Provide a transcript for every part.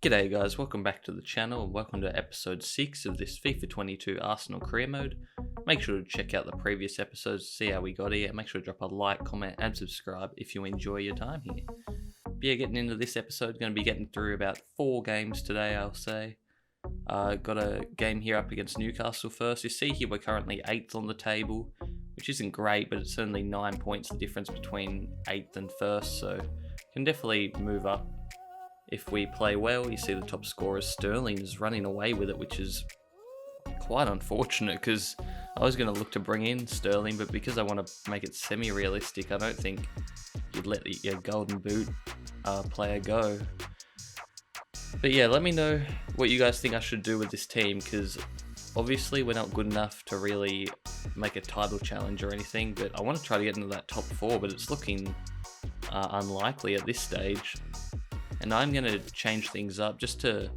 G'day guys, welcome back to the channel and welcome to episode 6 of this FIFA 22 Arsenal career mode. Make sure to check out the previous episodes to see how we got here. Make sure to drop a like, comment and subscribe if you enjoy your time here. But yeah, getting into this episode, going to be getting through about 4 games today, I'll say. Got a game here up against Newcastle first. You see here we're currently 8th on the table, which isn't great, but it's only 9 points the difference between 8th and 1st, so can definitely move up if we play well. You see the top scorer Sterling is running away with it, which is quite unfortunate because I was going to look to bring in Sterling, but because I want to make it semi-realistic, I don't think you'd let your golden boot player go. But yeah, let me know what you guys think I should do with this team, because obviously we're not good enough to really make a title challenge or anything, but I want to try to get into that top 4, but it's looking unlikely at this stage. And I'm going to change things up just to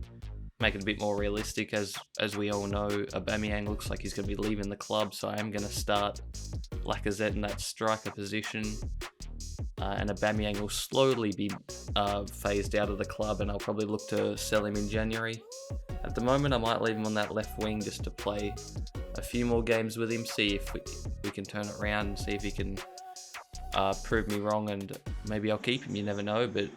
make it a bit more realistic. As we all know, Aubameyang looks like he's going to be leaving the club, so I am going to start Lacazette in that striker position. And Aubameyang will slowly be phased out of the club, and I'll probably look to sell him in January. At the moment, I might leave him on that left wing just to play a few more games with him, see if we can turn it around, and see if he can prove me wrong, and maybe I'll keep him, you never know. But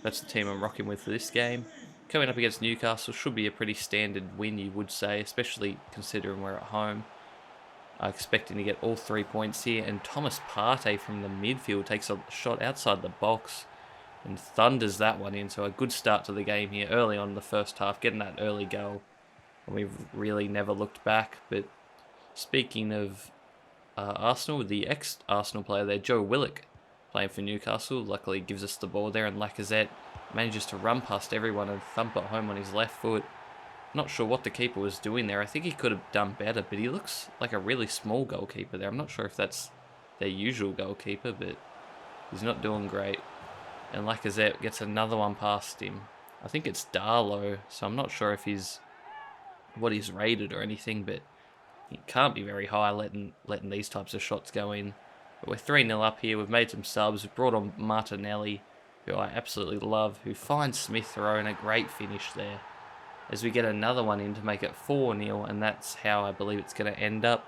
that's the team I'm rocking with for this game. Coming up against Newcastle should be a pretty standard win, you would say, especially considering we're at home. Expecting to get all 3 points here, and Thomas Partey from the midfield takes a shot outside the box and thunders that one in. So a good start to the game here early on in the first half, getting that early goal, and we've really never looked back. But speaking of Arsenal, the ex-Arsenal player there, Joe Willock, playing for Newcastle, luckily gives us the ball there, and Lacazette manages to run past everyone and thump it home on his left foot. Not sure what the keeper was doing there. I think he could have done better, but he looks like a really small goalkeeper there. I'm not sure if that's their usual goalkeeper, but he's not doing great. And Lacazette gets another one past him. I think it's Darlow, so I'm not sure if what he's rated or anything, but he can't be very high letting these types of shots go in. But we're 3-0 up here. We've made some subs. We've brought on Martinelli, who I absolutely love, who finds Smith Rowe, and a great finish there, as we get another one in to make it 4-0, and that's how I believe it's going to end up.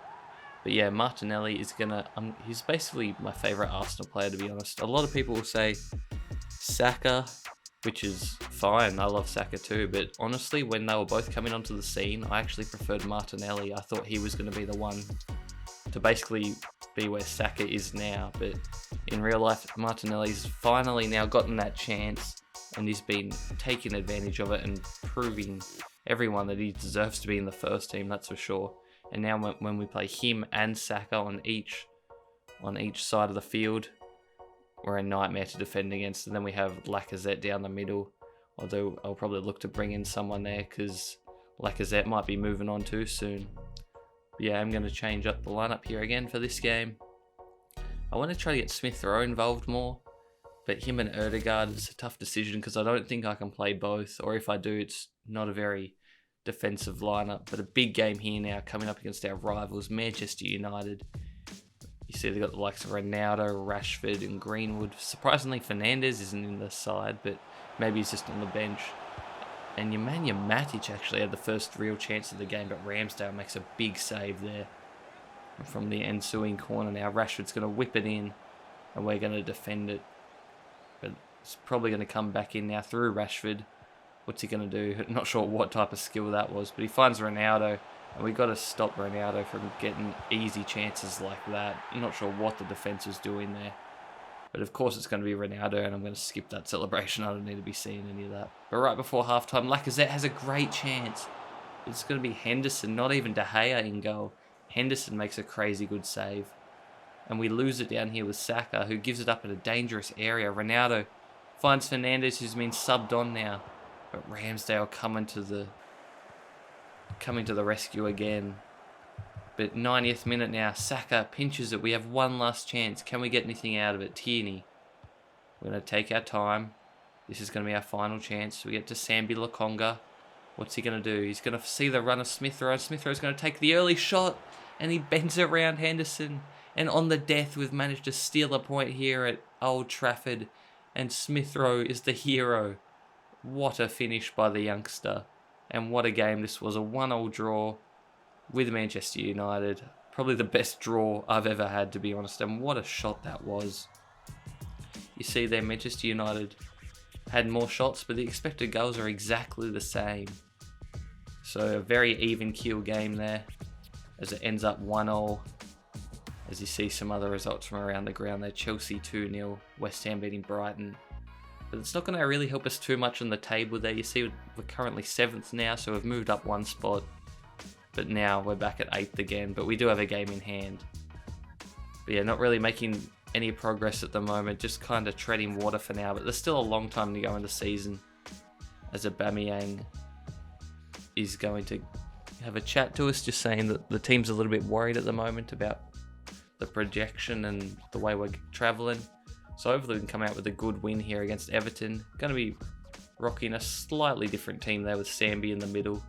But yeah, Martinelli is going to... he's basically my favourite Arsenal player, to be honest. A lot of people will say Saka, which is fine. I love Saka too, but honestly, when they were both coming onto the scene, I actually preferred Martinelli. I thought he was going to be the one to basically be where Saka is now, but in real life, Martinelli's finally now gotten that chance, and he's been taking advantage of it and proving everyone that he deserves to be in the first team, that's for sure. And now when we play him and Saka on each side of the field, we're a nightmare to defend against. And then we have Lacazette down the middle, although I'll probably look to bring in someone there because Lacazette might be moving on too soon. But yeah, I'm going to change up the lineup here again for this game. I want to try to get Smith Rowe involved more, but him and Ødegaard is a tough decision because I don't think I can play both, or if I do, it's not a very defensive lineup. But a big game here now coming up against our rivals, Manchester United. You see they've got the likes of Ronaldo, Rashford and Greenwood. Surprisingly, Fernandes isn't in the side, but maybe he's just on the bench. And Nemanja Matic actually had the first real chance of the game, but Ramsdale makes a big save there from the ensuing corner. Now Rashford's going to whip it in, and we're going to defend it. But it's probably going to come back in now through Rashford. What's he going to do? Not sure what type of skill that was, but he finds Ronaldo, and we've got to stop Ronaldo from getting easy chances like that. I'm not sure what the defence was doing there. But of course it's going to be Ronaldo, and I'm going to skip that celebration. I don't need to be seeing any of that. But right before halftime, Lacazette has a great chance. It's going to be Henderson, not even De Gea in goal. Henderson makes a crazy good save. And we lose it down here with Saka, who gives it up in a dangerous area. Ronaldo finds Fernandes, who's been subbed on now. But Ramsdale coming to the rescue again. But 90th minute now, Saka pinches it. We have one last chance. Can we get anything out of it? Tierney. We're going to take our time. This is going to be our final chance. We get to Sambi Lokonga. What's he going to do? He's going to see the run of Smith Rowe. Smith Rowe's going to take the early shot, and he bends it around Henderson. And on the death, we've managed to steal a point here at Old Trafford. And Smith Rowe is the hero. what a finish by the youngster. And what a game this was. A 1-1 draw with Manchester United. Probably the best draw I've ever had, to be honest. And what a shot that was. You see there, Manchester United had more shots, but the expected goals are exactly the same. So a very even keel game there, as it ends up 1-1. As you see some other results from around the ground there. Chelsea 2-0, West Ham beating Brighton. But it's not going to really help us too much on the table there. You see we're currently 7th now, so we've moved up 1 spot. But now we're back at 8th again, but we do have a game in hand. But yeah, not really making any progress at the moment, just kind of treading water for now. But there's still a long time to go in the season, as Aubameyang is going to have a chat to us, just saying that the team's a little bit worried at the moment about the projection and the way we're travelling. So hopefully we can come out with a good win here against Everton. Going to be rocking a slightly different team there with Sambi in the middle.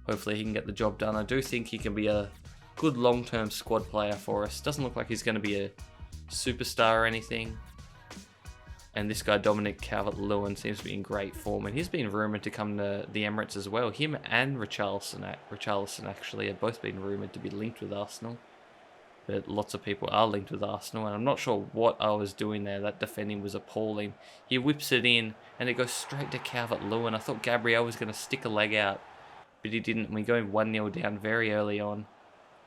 Hopefully he can get the job done. I do think he can be a good long-term squad player for us. Doesn't look like he's going to be a superstar or anything. And this guy, Dominic Calvert-Lewin, seems to be in great form. And he's been rumoured to come to the Emirates as well. Him and Richarlison actually have both been rumoured to be linked with Arsenal. But lots of people are linked with Arsenal, and I'm not sure what I was doing there. That defending was appalling. He whips it in, and it goes straight to Calvert-Lewin. I thought Gabriel was going to stick a leg out, but he didn't. We go 1-0 down very early on.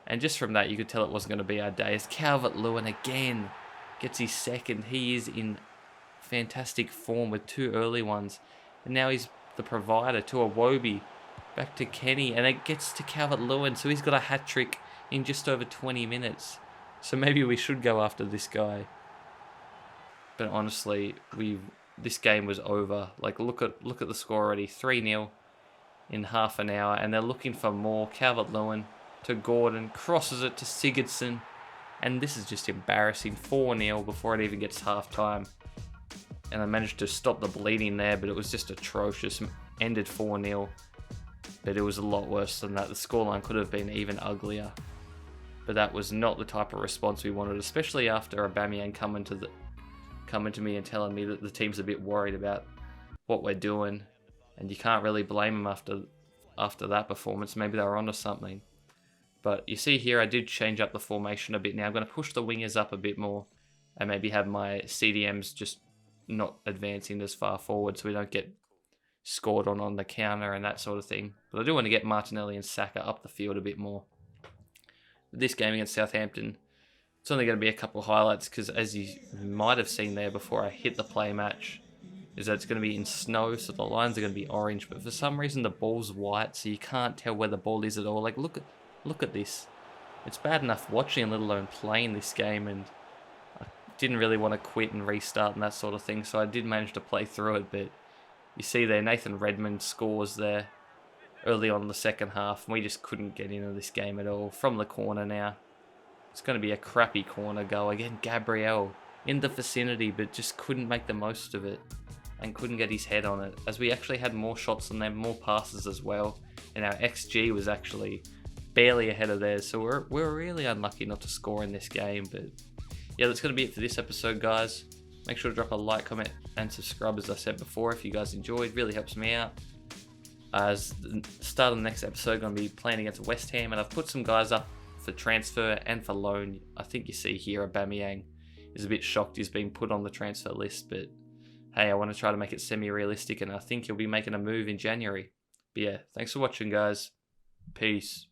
And just from that, you could tell it wasn't going to be our day. As Calvert-Lewin again gets his second. He is in fantastic form with 2 early ones. And now he's the provider to Iwobi. Back to Kenny, and it gets to Calvert-Lewin, so he's got a hat-trick in just over 20 minutes. So maybe we should go after this guy. But honestly, this game was over. Like, look at the score already. 3-0 in half an hour, and they're looking for more. Calvert-Lewin to Gordon, crosses it to Sigurdsson, and this is just embarrassing. 4-0 before it even gets half-time. And I managed to stop the bleeding there, but it was just atrocious. Ended 4-0. But it was a lot worse than that. The scoreline could have been even uglier. But that was not the type of response we wanted, especially after Aubameyang coming to me and telling me that the team's a bit worried about what we're doing. And you can't really blame him after that performance. Maybe they were onto something. But you see here, I did change up the formation a bit now. I'm going to push the wingers up a bit more and maybe have my CDMs just not advancing as far forward so we don't get scored on the counter and that sort of thing. But I do want to get Martinelli and Saka up the field a bit more. This game against Southampton, it's only going to be a couple of highlights because as you might have seen there before I hit the play match, is that it's going to be in snow, so the lines are going to be orange, but for some reason the ball's white, so you can't tell where the ball is at all. Like, look at this. It's bad enough watching, let alone playing this game, and I didn't really want to quit and restart and that sort of thing, so I did manage to play through it. But you see there, Nathan Redmond scores there early on in the second half, and we just couldn't get into this game at all. From the corner now, it's going to be a crappy corner goal. Again, Gabriel in the vicinity, but just couldn't make the most of it and couldn't get his head on it, as we actually had more shots than them, more passes as well, and our XG was actually barely ahead of theirs, so we're really unlucky not to score in this game. But yeah, that's going to be it for this episode, guys. Make sure to drop a like, comment, and subscribe, as I said before, if you guys enjoyed. Really helps me out. As the start of the next episode, I'm going to be playing against West Ham, and I've put some guys up for transfer and for loan. I think you see here Aubameyang is a bit shocked he's been put on the transfer list, but hey, I want to try to make it semi-realistic, and I think he'll be making a move in January. But yeah, thanks for watching, guys. Peace.